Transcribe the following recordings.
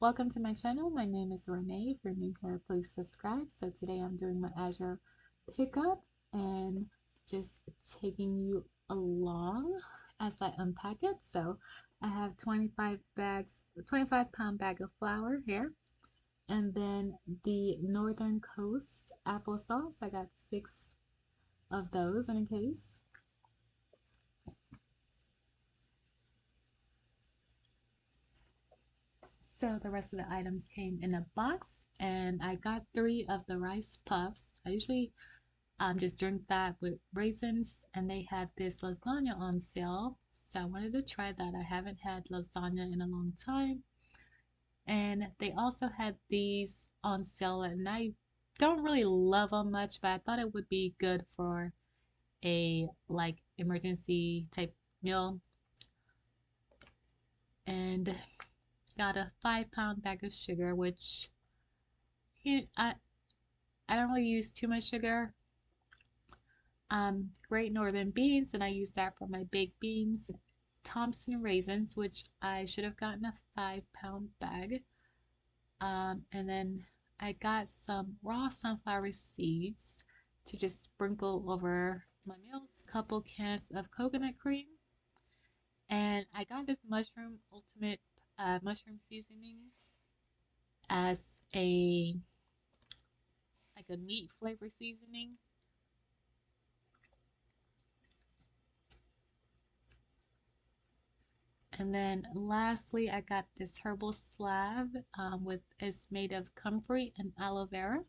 Welcome to my channel. My name is Renee. If you're new here, please subscribe. So today I'm doing my Azure pickup and just taking you along as I unpack it. So I have 25 pound bag of flour here, and then the Northern Coast applesauce. I got 6 of those in a case. So the rest of the items came in a box, and I got 3 of the rice puffs. I usually just drink that with raisins, and they had this lasagna on sale, so I wanted to try that. I haven't had lasagna in a long time, and they also had these on sale, and I don't really love them much, but I thought it would be good for a like emergency type meal. And got a 5 pound bag of sugar, which I don't really use too much sugar. Great Northern beans, and I use that for my baked beans. Thompson raisins, which I should have gotten a 5 pound bag. And then I got some raw sunflower seeds to just sprinkle over my meals. A couple cans of coconut cream, and I got this mushroom ultimate mushroom seasoning as a meat flavor seasoning. And then lastly, I got this herbal slab it's made of comfrey and aloe vera.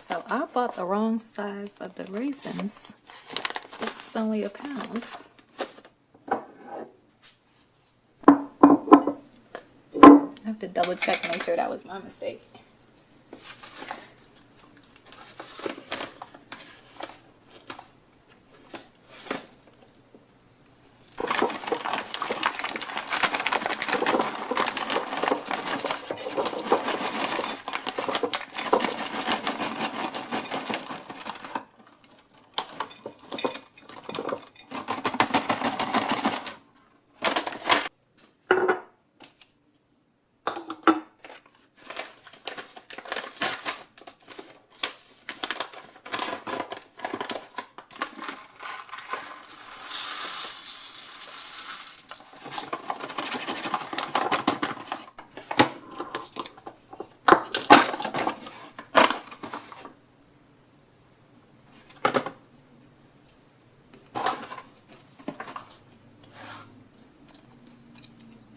So I bought the wrong size of the raisins. This is only a pound. I have to double check and make sure that was my mistake.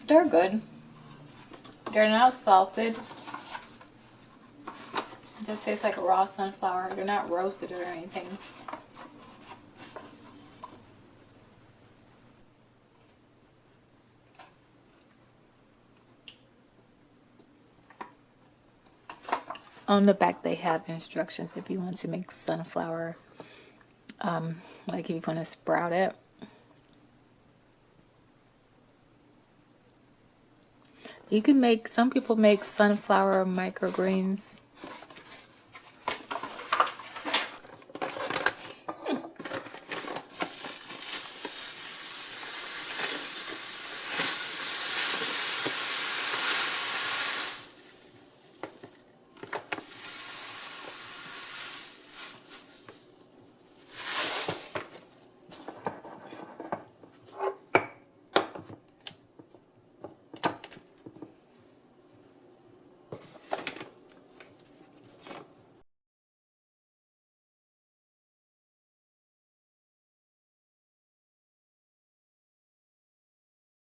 They're good. They're not salted. It just tastes like raw sunflower. They're not roasted or anything. On the back they have instructions if you want to make sunflower, like if you want to sprout it. You can make, some people make sunflower microgreens.